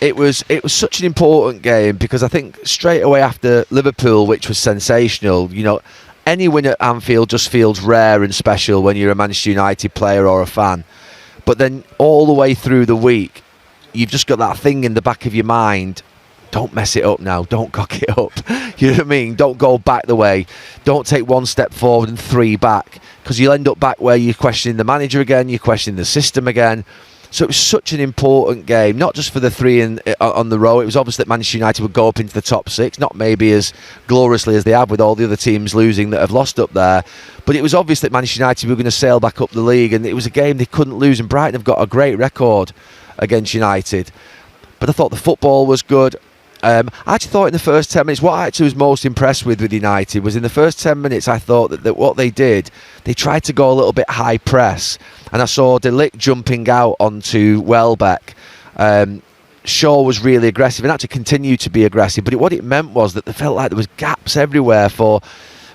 It was such an important game because I think straight away after Liverpool, which was sensational, any win at Anfield just feels rare and special when you're a Manchester United player or a fan. But then all the way through the week, you've just got that thing in the back of your mind. Don't mess it up now. Don't cock it up. You know what I mean? Don't go back the way. Don't take one step forward and three back, because you'll end up back where you're questioning the manager again, you're questioning the system again. So it was such an important game, not just for the three on the row. It was obvious that Manchester United would go up into the top six, not maybe as gloriously as they have with all the other teams losing that have lost up there. But it was obvious that Manchester United were going to sail back up the league, and it was a game they couldn't lose. And Brighton have got a great record against United. But I thought the football was good. I actually thought in the first 10 minutes, what I actually was most impressed with United was in the first 10 minutes, I thought that what they did, they tried to go a little bit high press. And I saw De Ligt jumping out onto Welbeck. Shaw was really aggressive and actually continued to be aggressive. But what it meant was that they felt like there was gaps everywhere for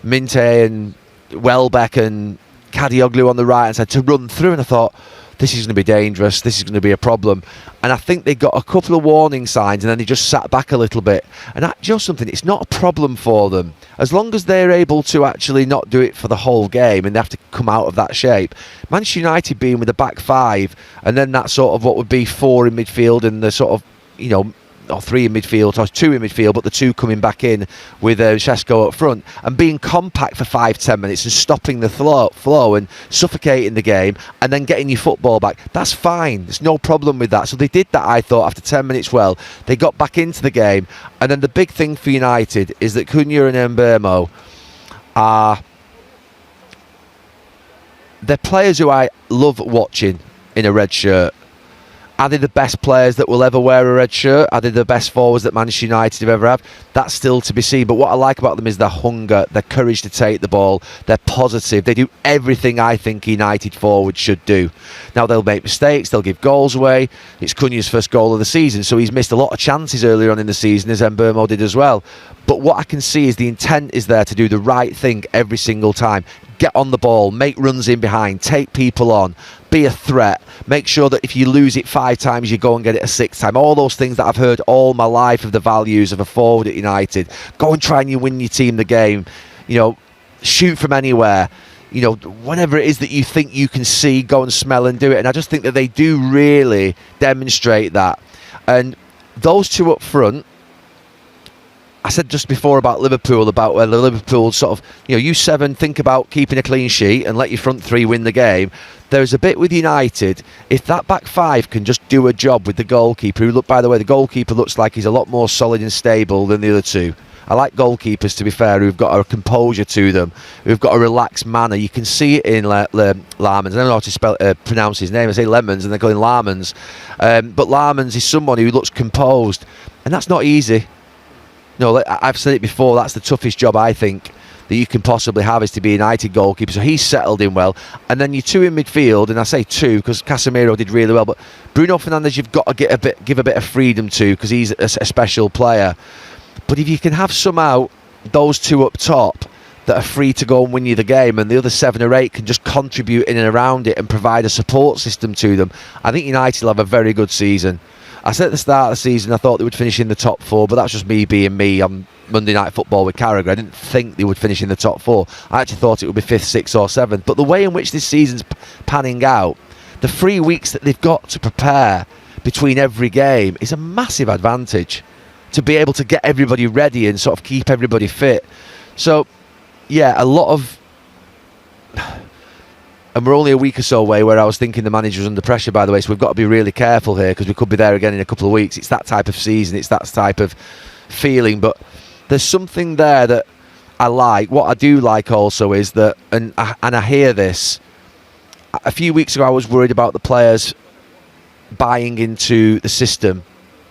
Minte and Welbeck and Kadioglu on the right hand side to run through. And I thought, this is going to be dangerous, this is going to be a problem. And I think they got a couple of warning signs and then they just sat back a little bit. And that, something, it's not a problem for them. As long as they're able to actually not do it for the whole game and they have to come out of that shape. Manchester United being with the back five and then that sort of what would be four in midfield and the sort of, or three in midfield, or two in midfield, but the two coming back in with Šeško up front, and being compact for 5-10 minutes and stopping the flow and suffocating the game and then getting your football back. That's fine. There's no problem with that. So they did that, I thought, after 10 minutes well. They got back into the game. And then the big thing for United is that Cunha and Mbeumo they're players who I love watching in a red shirt. Are they the best players that will ever wear a red shirt? Are they the best forwards that Manchester United have ever had? That's still to be seen. But what I like about them is their hunger, their courage to take the ball. They're positive. They do everything I think United forwards should do. Now, they'll make mistakes. They'll give goals away. It's Cunha's first goal of the season, so he's missed a lot of chances earlier on in the season, as Mbeumo did as well. But what I can see is the intent is there to do the right thing every single time. Get on the ball, make runs in behind, take people on, be a threat, make sure that if you lose it 5 times, you go and get it a 6th time. All those things that I've heard all my life of the values of a forward at United. Go and try and you win your team the game. Shoot from anywhere. Whatever it is that you think you can see, go and smell and do it. And I just think that they do really demonstrate that. And those two up front, I said just before about Liverpool, about where the Liverpool sort of, you 7 think about keeping a clean sheet and let your front 3 win the game. There's a bit with United, if that back 5 can just do a job with the goalkeeper, who, by the way, the goalkeeper looks like he's a lot more solid and stable than the other two. I like goalkeepers, to be fair, who've got a composure to them, who've got a relaxed manner. You can see it in Lamans. I don't know how to pronounce his name. I say Lemons and they're calling Lamans. But Lamans is someone who looks composed, and that's not easy. No, I've said it before, that's the toughest job I think that you can possibly have, is to be a United goalkeeper. So he's settled in well. And then your 2 in midfield, and I say 2 because Casemiro did really well, but Bruno Fernandes you've got to give a bit of freedom to, because he's a special player. But if you can have somehow those 2 up top that are free to go and win you the game, and the other 7 or 8 can just contribute in and around it and provide a support system to them, I think United will have a very good season. I said at the start of the season I thought they would finish in the top 4, but that's just me being me on Monday Night Football with Carragher. I didn't think they would finish in the top 4. I actually thought it would be 5th, 6th or 7th. But the way in which this season's panning out, the 3 weeks that they've got to prepare between every game is a massive advantage to be able to get everybody ready and sort of keep everybody fit. So, yeah, a lot of... And we're only a week or so away where I was thinking the manager was under pressure, by the way, so we've got to be really careful here because we could be there again in a couple of weeks. It's that type of season, it's that type of feeling, but there's something there that I like. What I do like also is that, and I hear this, a few weeks ago I was worried about the players buying into the system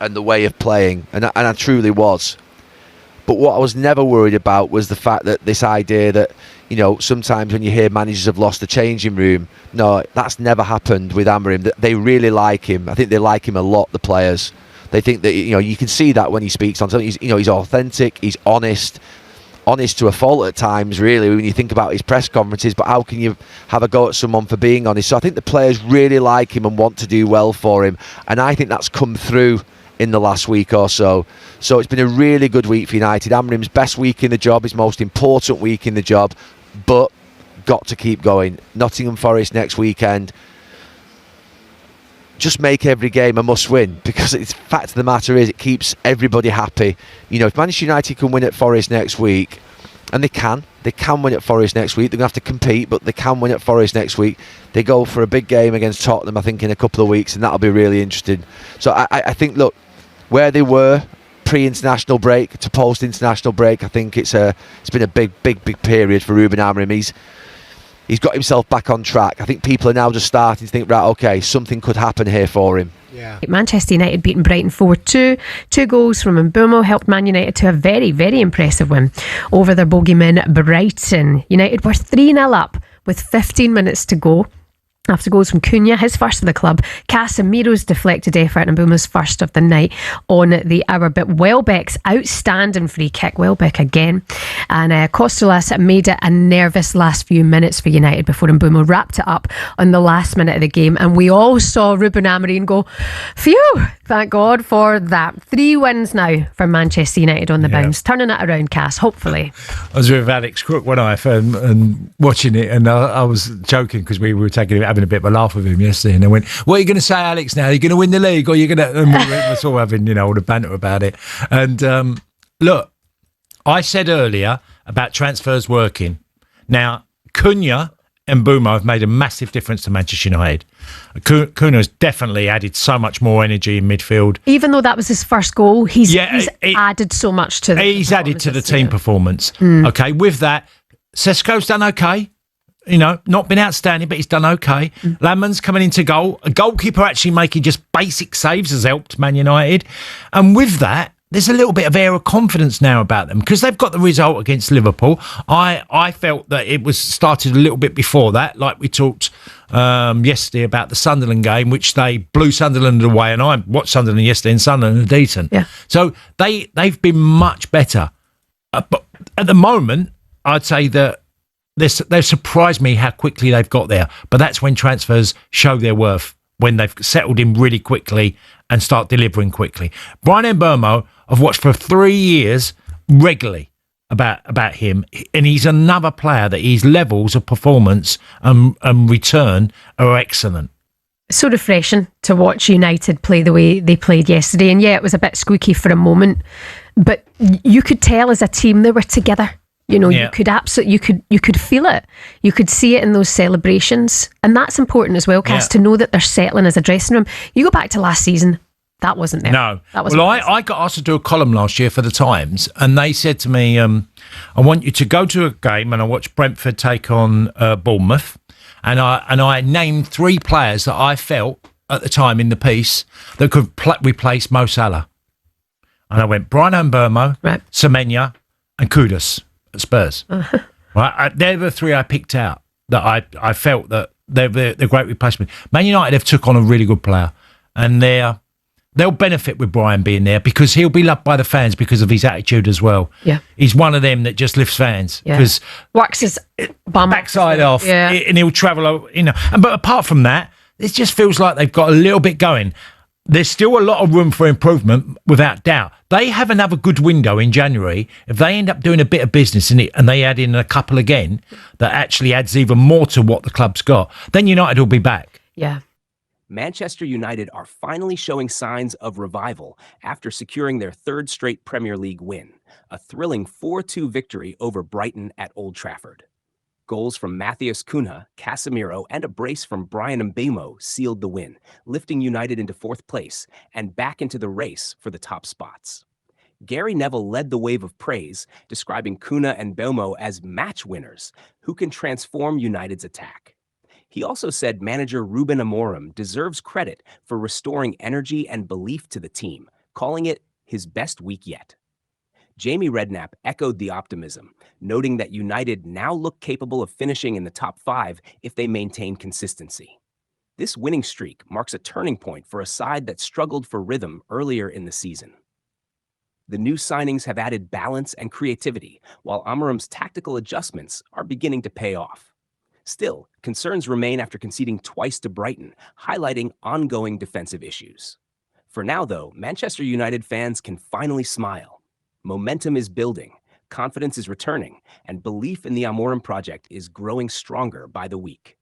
and the way of playing, and I truly was. But what I was never worried about was the fact that this idea that, sometimes when you hear managers have lost the changing room, no, that's never happened with Amorim. They really like him. I think they like him a lot, the players. They think that, you can see that when he speaks on something. He's authentic, he's honest to a fault at times, really, when you think about his press conferences. But how can you have a go at someone for being honest? So I think the players really like him and want to do well for him. And I think that's come through in the last week or so. So it's been a really good week for United. Amorim's best week in the job, his most important week in the job, but got to keep going. Nottingham Forest next weekend. Just make every game a must-win, because the fact of the matter is it keeps everybody happy. You know, if Manchester United can win at Forest next week, and they can win at Forest next week. They're going to have to compete, but they can win at Forest next week. They go for a big game against Tottenham, I think, in a couple of weeks, and that'll be really interesting. So I think, look, where they were pre-international break to post-international break, I think it's been a big period for Ruben Amorim. He's got himself back on track. I think people are now just starting to think, right, okay, something could happen here for him. Yeah. Manchester United beating Brighton 4-2. 2 goals from Mbeumo helped Man United to a very, very impressive win over their bogeyman Brighton. United were 3-0 up with 15 minutes to go. After goals from Cunha, his first of the club, Casemiro's deflected effort and Mbeumo's first of the night on the hour. But Welbeck's outstanding free kick, Welbeck again, and Costolas made it a nervous last few minutes for United before Mbeumo wrapped it up on the last minute of the game. And we all saw Ruben Amorim go, phew, thank God for that. 3 wins now for Manchester United on the bounce. Turning it around, Cass, hopefully. I was with Alex Crook one night and watching it, and I was joking because we were having a bit of a laugh with him yesterday, and I went, what are you going to say, Alex, now? Are you going to win the league, or are you going to... And we were sort of having, all the banter about it. And look, I said earlier about transfers working. Now, Cunha and Mbeumo have made a massive difference to Manchester United. Cunha has definitely added so much more energy in midfield. Even though that was his first goal, he's added so much to the... He's added to the team performance. Okay, with that, Sesko's done okay. Not been outstanding, but he's done okay. Landman's coming into goal. A goalkeeper actually making just basic saves has helped Man United. And with that, there's a little bit of air of confidence now about them because they've got the result against Liverpool. I felt that it was started a little bit before that, like we talked yesterday about the Sunderland game, which they blew Sunderland away. And I watched Sunderland yesterday, and Sunderland are decent. Yeah. So they've been much better. But at the moment, I'd say that they've surprised me how quickly they've got there. But that's when transfers show their worth, when they've settled in really quickly and start delivering quickly. Bryan Mbeumo, I've watched for 3 years regularly about him, and he's another player that his levels of performance and return are excellent. So refreshing to watch United play the way they played yesterday. And yeah, it was a bit squeaky for a moment, but you could tell as a team they were together. You could absolutely, you could feel it. You could see it in those celebrations. And that's important as well, Cass, to know that they're settling as a dressing room. You go back to last season, that wasn't there. No. I got asked to do a column last year for the Times, and they said to me, I want you to go to a game, and I watched Brentford take on Bournemouth, and I named 3 players that I felt at the time in the piece that could replace Mo Salah. And I went Bryan Mbeumo, Semenya, and Kudus at Spurs. Right, they're the 3 I picked out that I felt that they're great replacement. Man United have took on a really good player, and they'll benefit with Bryan being there because he'll be loved by the fans because of his attitude as well. Yeah, he's one of them that just lifts fans because works his backside off, and he'll travel. But apart from that, it just feels like they've got a little bit going. There's still a lot of room for improvement, without doubt. They have another good window in January. If they end up doing a bit of business in it and they add in a couple again, that actually adds even more to what the club's got, then United will be back. Yeah. Manchester United are finally showing signs of revival after securing their 3rd straight Premier League win, a thrilling 4-2 victory over Brighton at Old Trafford. Goals from Matheus Cunha, Casemiro, and a brace from Bryan Mbeumo sealed the win, lifting United into 4th place and back into the race for the top spots. Gary Neville led the wave of praise, describing Cunha and Mbeumo as match winners who can transform United's attack. He also said manager Ruben Amorim deserves credit for restoring energy and belief to the team, calling it his best week yet. Jamie Redknapp echoed the optimism, noting that United now look capable of finishing in the top 5 if they maintain consistency. This winning streak marks a turning point for a side that struggled for rhythm earlier in the season. The new signings have added balance and creativity, while Amorim's tactical adjustments are beginning to pay off. Still, concerns remain after conceding twice to Brighton, highlighting ongoing defensive issues. For now, though, Manchester United fans can finally smile. Momentum is building, confidence is returning, and belief in the Amorim project is growing stronger by the week.